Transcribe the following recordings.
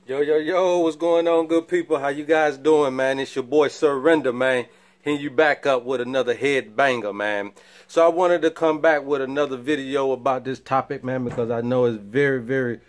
Yo, what's going on, good people? How you guys doing, man? It's your boy Surrender, man. Here you back up with another head banger, man. So I wanted to come back with another video about this topic, man, because I know it's very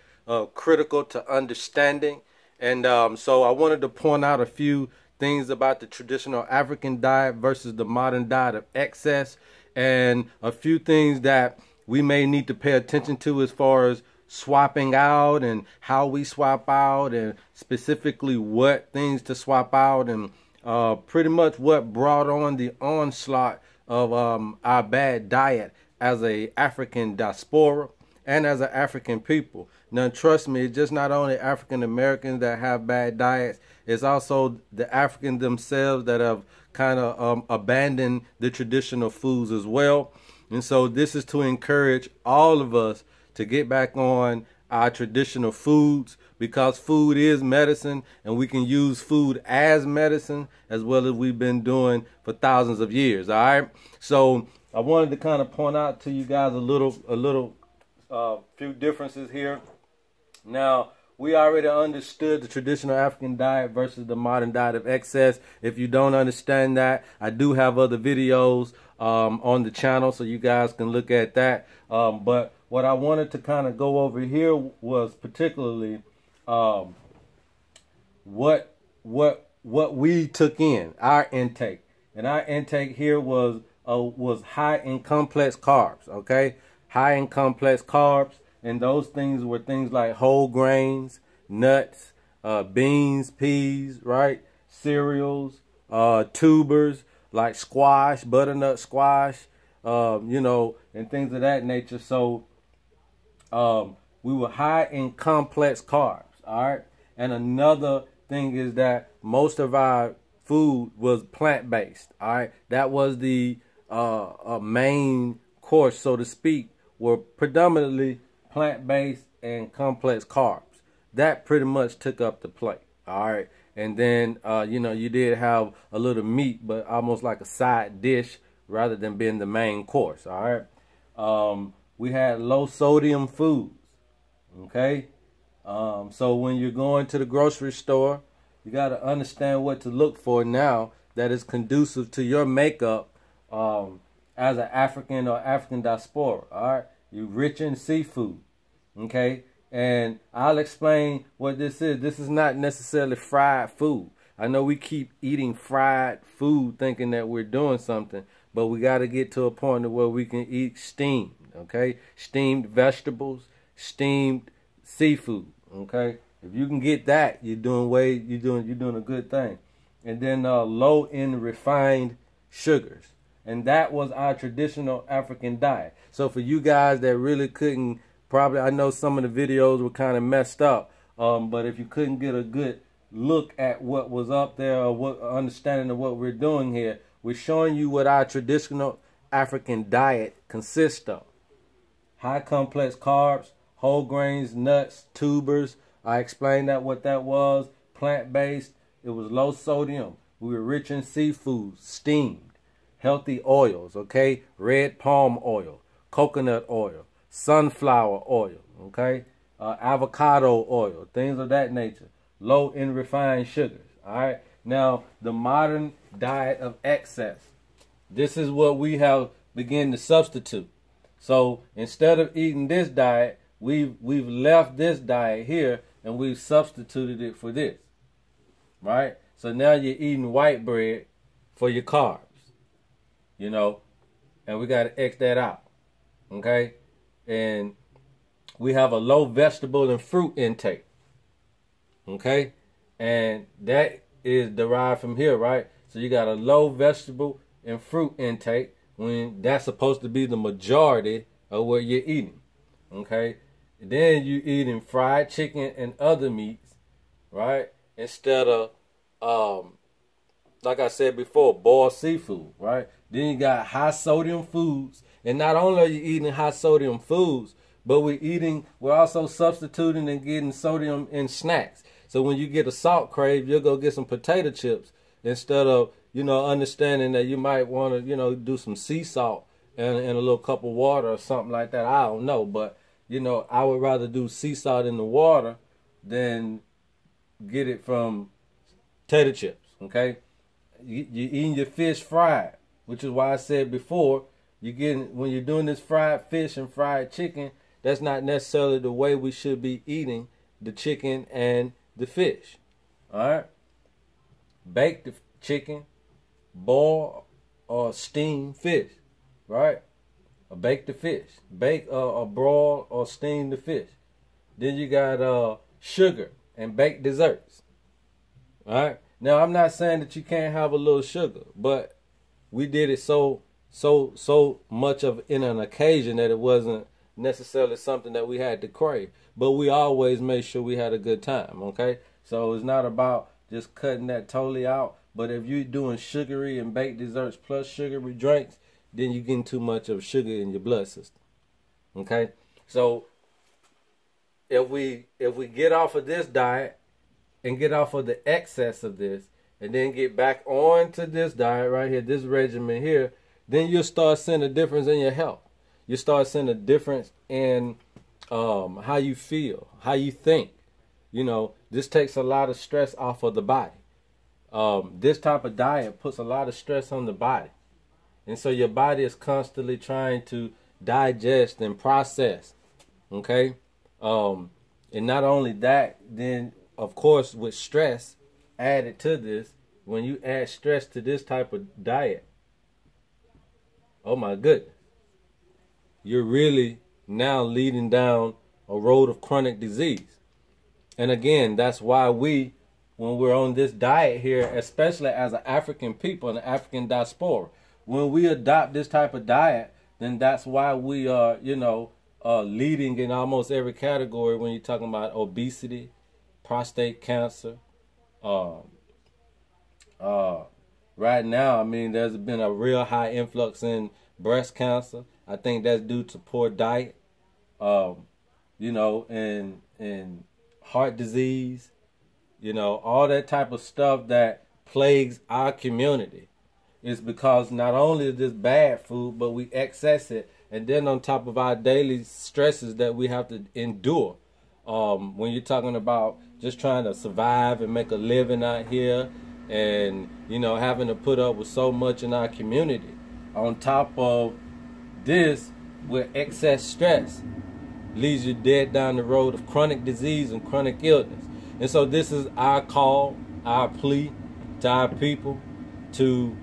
critical to understanding. And so I wanted to point out a few things about the traditional African diet versus the modern diet of excess, and a few things that we may need to pay attention to as far as swapping out and how we swap out, and specifically what things to swap out, and pretty much what brought on the onslaught of our bad diet as a African diaspora and as an African people. Now trust me, it's just not only African Americans that have bad diets, it's also the Africans themselves that have kind of abandoned the traditional foods as well. And so this is to encourage all of us to get back on our traditional foods, because food is medicine, and we can use food as medicine as well as we've been doing for thousands of years. All right, so I wanted to kind of point out to you guys a little few differences here. Now, we already understood the traditional African diet versus the modern diet of excess. If you don't understand that, I do have other videos on the channel, so you guys can look at that. But what I wanted to kind of go over here was particularly what we took in, our intake. And our intake here was high in complex carbs, okay? High in complex carbs, and those things were things like whole grains, nuts, beans, peas, right? Cereals, tubers like squash, butternut squash, you know, and things of that nature. So we were high in complex carbs, all right? And another thing is that most of our food was plant-based, all right? That was the main course, so to speak, were predominantly plant-based and complex carbs. That pretty much took up the plate, all right? And then, you know, you did have a little meat, but almost like a side dish rather than being the main course, all right? We had low sodium foods, okay? So when you're going to the grocery store, you got to understand what to look for now that is conducive to your makeup as an African or African diaspora, all right? You're rich in seafood, okay? And I'll explain what this is. This is not necessarily fried food. I know we keep eating fried food thinking that we're doing something, but we got to get to a point where we can eat steamed, okay? Steamed vegetables, steamed seafood, okay? If you can get that, you're doing a good thing. And then low in refined sugars. And that was our traditional African diet. So for you guys that really couldn't, probably, I know some of the videos were kind of messed up, but if you couldn't get a good look at what was up there, or what understanding of what we're doing here, we're showing you what our traditional African diet consists of. High complex carbs, whole grains, nuts, tubers. I explained what that was. Plant-based. It was low sodium. We were rich in seafood, steamed. Healthy oils, okay? Red palm oil, coconut oil, sunflower oil, okay? Avocado oil, things of that nature. Low in refined sugars, all right? Now, the modern diet of excess. This is what we have begun to substitute. So instead of eating this diet, we've left this diet here and we've substituted it for this, right? So now you're eating white bread for your carbs, you know, and we got to X that out, okay? And we have a low vegetable and fruit intake, okay? And that is derived from here, right? So you got a low vegetable and fruit intake when that's supposed to be the majority of what you're eating, okay? And then you're eating fried chicken and other meats, right? Instead of, like I said before, boiled seafood, right? Then you got high sodium foods. And not only are you eating high sodium foods, but we're also substituting and getting sodium in snacks. So when you get a salt crave, you'll go get some potato chips instead of, you know, understanding that you might want to, you know, do some sea salt and a little cup of water or something like that. I don't know, but, you know, I would rather do sea salt in the water than get it from tater chips, okay? You're eating your fish fried, which is why I said before, when you're doing this fried fish and fried chicken, that's not necessarily the way we should be eating the chicken and the fish. All right? Bake the chicken, boil or steam fish, right? Or bake the fish. Bake or broil or steam the fish. Then you got sugar and baked desserts. All right? Now, I'm not saying that you can't have a little sugar, but we did it so much of in an occasion that it wasn't necessarily something that we had to crave. But we always made sure we had a good time, okay? So it's not about just cutting that totally out. But if you're doing sugary and baked desserts plus sugary drinks, then you're getting too much of sugar in your blood system, okay? So if we get off of this diet and get off of the excess of this and then get back on to this diet right here, this regimen here, then you'll start seeing a difference in your health. You start seeing a difference in how you feel, how you think. You know, this takes a lot of stress off of the body. This type of diet puts a lot of stress on the body. And so your body is constantly trying to digest and process. Okay? And not only that, then, of course, with stress added to this, when you add stress to this type of diet, oh my goodness, you're really now leading down a road of chronic disease. And again, that's why when we're on this diet here, especially as an African people in the African diaspora, when we adopt this type of diet, then that's why we are, leading in almost every category when you're talking about obesity, prostate cancer. Right now, I mean, there's been a real high influx in breast cancer. I think that's due to poor diet, and heart disease, all that type of stuff that plagues our community is because not only is this bad food, but we excess it. And then on top of our daily stresses that we have to endure, when you're talking about just trying to survive and make a living out here and, having to put up with so much in our community, on top of this, with excess stress, leads you dead down the road of chronic disease and chronic illness. And so this is our call, our plea to our people to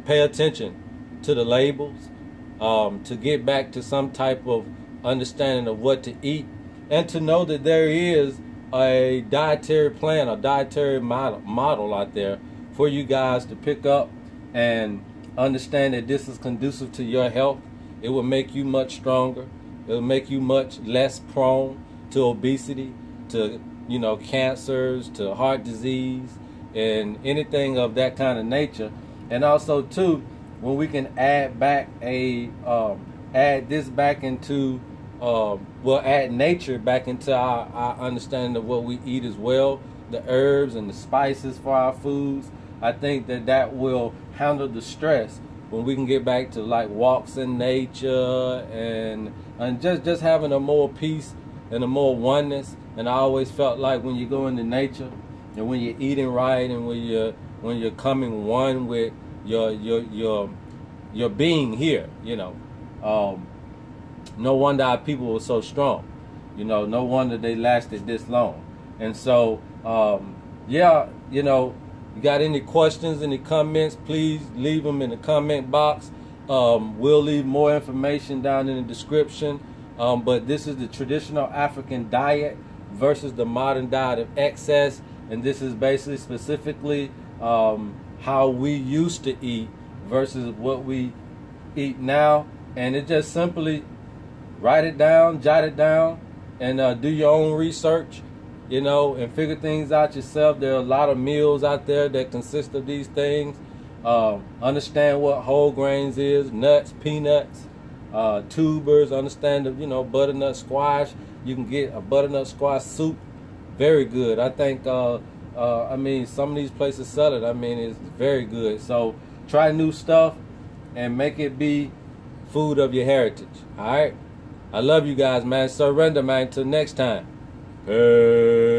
pay attention to the labels, to get back to some type of understanding of what to eat, and to know that there is a dietary plan, a dietary model out there for you guys to pick up and understand that this is conducive to your health. It will make you much stronger. It will make you much less prone to obesity, to cancers, to heart disease, and anything of that kind of nature. And also too, when we can add this back into add nature back into our understanding of what we eat as well, the herbs and the spices for our foods, I think that will handle the stress when we can get back to like walks in nature and just having a more peace and a more oneness. And I always felt like when you go into nature and when you're eating right and when you're coming one with your being here, no wonder our people were so strong. No wonder they lasted this long. And so, you got any questions, any comments, please leave them in the comment box. We'll leave more information down in the description. But this is the traditional African diet versus the modern diet of excess. And this is basically specifically how we used to eat versus what we eat now. And it just simply write it down, jot it down, and do your own research, and figure things out yourself. There are a lot of meals out there that consist of these things. Understand what whole grains is, nuts, peanuts, tubers. Understand the, butternut squash. You can get a butternut squash soup. Very good. I think, some of these places sell it. It's very good. So try new stuff and make it be food of your heritage. All right? I love you guys, man. Surrender, man. Till next time. Hey.